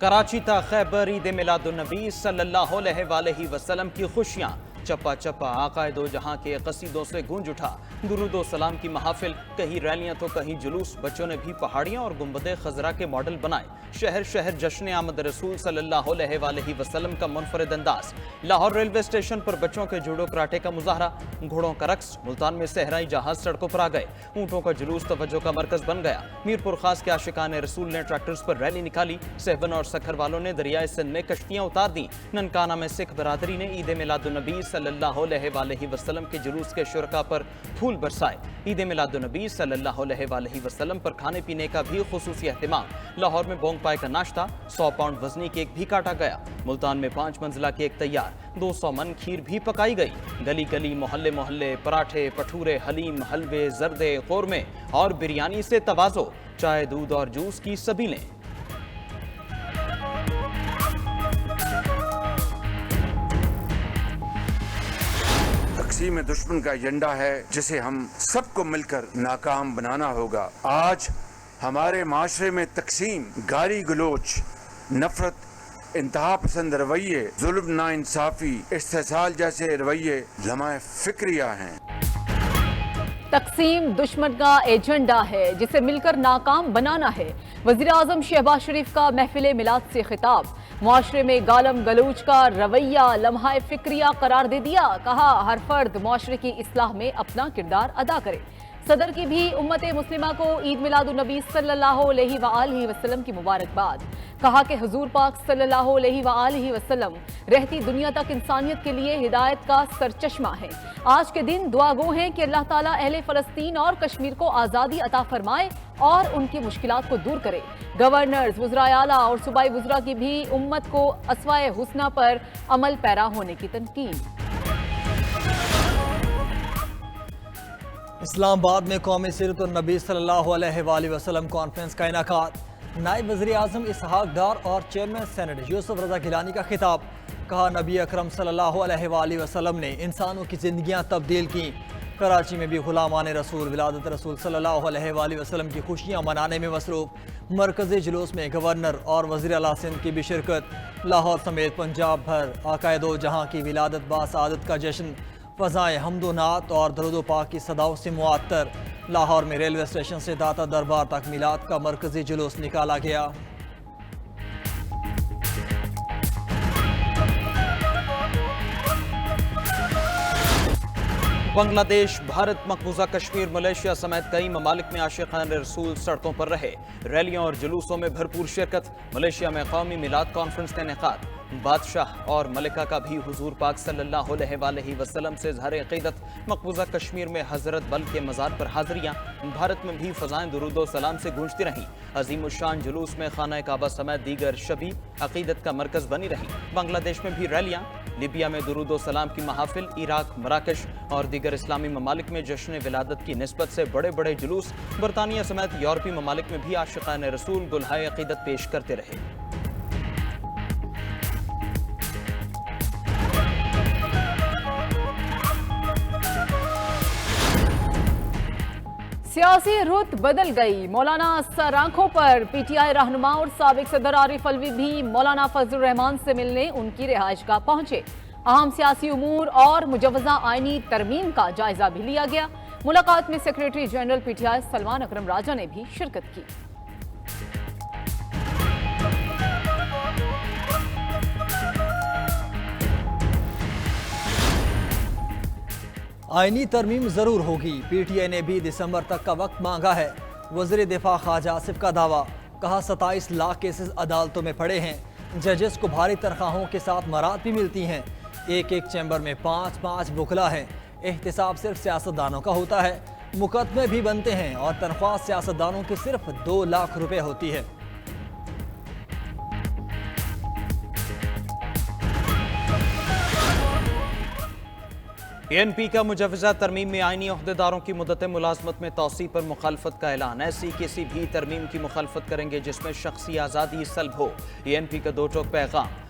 کراچی تا خیبر عید میلاد النبی صلی اللہ علیہ وآلہ وسلم کی خوشیاں چپا چپا آقائے دو جہاں کے قصیدوں سے گونج اٹھا۔ درود و سلام کی محافل، کہیں ریلیاں تو کہیں جلوس، بچوں نے بھی پہاڑیاں اور گنبد خضرا کے ماڈل بنائے۔ شہر شہر جشن آمد رسول صلی اللہ علیہ وآلہ وسلم کا منفرد انداز۔ لاہور ریلوے اسٹیشن پر بچوں کے جوڈو کراٹے کا مظاہرہ، گھوڑوں کا رقص۔ ملتان میں صحرائی جہاز سڑکوں پر آ گئے، اونٹوں کا جلوس توجہ کا مرکز بن گیا۔ میرپور خاص کے عاشقان رسول نے ٹریکٹرز پر ریلی نکالی۔ سہون اور سکھر والوں نے دریائے سندھ میں کشتیاں اتار دیں۔ ننکانہ میں سکھ برادری نے عید میلاد النبی صلی اللہ علیہ وآلہ وسلم کے جلوس کے شرکاء پر پھول برسائے۔ عید میلاد النبی صلی اللہ علیہ وآلہ وسلم پر کھانے پینے کا بھی خصوصی اہتمام۔ لاہور میں بونگ پائے کا ناشتہ، 100 پاؤنڈ وزنی کیک بھی کاٹا گیا۔ ملتان میں 5 منزلہ کیک تیار، 200 من کھیر بھی پکائی گئی۔ گلی گلی محلے محلے پراٹھے، پٹھورے، حلیم، حلوے، زردے، قورمے اور بریانی سے تواضع۔ چائے، دودھ اور جوس کی سبیلیں۔ تقسیم دشمن کا ایجنڈا ہے جسے ہم سب کو مل کر ناکام بنانا ہوگا۔ آج ہمارے معاشرے میں تقسیم، گالی گلوچ، نفرت، انتہا پسند رویے، ظلم، ناانصافی، استحصال جیسے رویے لمحہ فکریہ ہیں۔ تقسیم دشمن کا ایجنڈا ہے جسے مل کر ناکام بنانا ہے۔ وزیراعظم شہباز شریف کا محفل میلاد سے خطاب۔ معاشرے میں گالم گلوچ کا رویہ لمحہ فکریہ قرار دے دیا۔ کہا ہر فرد معاشرے کی اصلاح میں اپنا کردار ادا کرے۔ صدر کی بھی امت مسلمہ کو عید میلاد النبی صلی اللہ علیہ وآلہ وسلم کی مبارکباد۔ کہا کہ حضور پاک صلی اللہ علیہ وآلہ وسلم رہتی دنیا تک انسانیت کے لیے ہدایت کا سرچشمہ ہے۔ آج کے دن دعا گو ہیں کہ اللہ تعالیٰ اہل فلسطین اور کشمیر کو آزادی عطا فرمائے اور ان کی مشکلات کو دور کرے۔ گورنرز، وزرائے اعلیٰ اور صوبائی وزراء کی بھی امت کو اسوائے حسنہ پر عمل پیرا ہونے کی تنقید۔ اسلام آباد میں قومی سیرت النبی صلی اللہ علیہ وآلہ وسلم کانفرنس کا انعقاد۔ نائب وزیر اعظم اسحاق ڈار اور چیئرمین سینٹ یوسف رضا گیلانی کا خطاب۔ کہا نبی اکرم صلی اللہ علیہ وآلہ وسلم نے انسانوں کی زندگیاں تبدیل کیں۔ کراچی میں بھی غلامان رسول ولادت رسول صلی اللہ علیہ وآلہ وسلم کی خوشیاں منانے میں مصروف۔ مرکزی جلوس میں گورنر اور وزیر اعلیٰ سندھ کی بھی شرکت۔ لاہور سمیت پنجاب بھر آقائے دو جہاں کی ولادت باسعادت کا جشن۔ فضائیں حمد و نعت اور درود و پاک کی صداؤں سے معطر۔ لاہور میں ریلوے اسٹیشن سے داتا دربار تک میلاد کا مرکزی جلوس نکالا گیا۔ بنگلہ دیش، بھارت، مقبوضہ کشمیر، ملیشیا سمیت کئی ممالک میں عاشقان رسول سڑکوں پر رہے۔ ریلیوں اور جلوسوں میں بھرپور شرکت۔ ملیشیا میں قومی میلاد کانفرنس کا انعقاد۔ بادشاہ اور ملکہ کا بھی حضور پاک صلی اللہ علیہ وآلہ وسلم سے اظہار عقیدت۔ مقبوضہ کشمیر میں حضرت بل کے مزار پر حاضریاں۔ بھارت میں بھی فضائیں درود و سلام سے گونجتی رہیں۔ عظیم الشان جلوس میں خانہ کعبہ سمیت دیگر شبیب عقیدت کا مرکز بنی رہی۔ بنگلہ دیش میں بھی ریلیاں۔ لیبیا میں درود و سلام کی محافل۔ عراق، مراکش اور دیگر اسلامی ممالک میں جشن ولادت کی نسبت سے بڑے بڑے جلوس۔ برطانیہ سمیت یورپی ممالک میں بھی عاشقان رسول گلہائے عقیدت پیش کرتے رہے۔ سیاسی رت بدل گئی۔ مولانا سر آنکھوں پر پی ٹی آئی رہنما اور سابق صدر عارف علوی بھی مولانا فضل الرحمان سے ملنے ان کی رہائش گاہ پہنچے۔ اہم سیاسی امور اور مجوزہ آئینی ترمیم کا جائزہ بھی لیا گیا۔ ملاقات میں secretary general P T I Salman Akram Raja نے بھی شرکت کی۔ آئینی ترمیم ضرور ہوگی، پی ٹی آئی نے بھی دسمبر تک کا وقت مانگا ہے۔ وزیر دفاع خواجہ آصف کا دعویٰ۔ کہا 27 لاکھ کیسز عدالتوں میں پڑے ہیں۔ ججز کو بھاری تنخواہوں کے ساتھ مراد بھی ملتی ہیں۔ ایک چیمبر میں 5 وکلا ہیں۔ احتساب صرف سیاستدانوں کا ہوتا ہے۔ مقدمے بھی بنتے ہیں اور تنخواہ سیاستدانوں کی صرف 2 لاکھ روپے ہوتی ہے۔ اے این پی کا مجوزہ ترمیم میں آئینی عہدیداروں کی مدت ملازمت میں توسیع پر مخالفت کا اعلان۔ ایسی کسی بھی ترمیم کی مخالفت کریں گے جس میں شخصی آزادی سلب ہو۔ اے این پی کا 2 ٹوک پیغام۔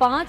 5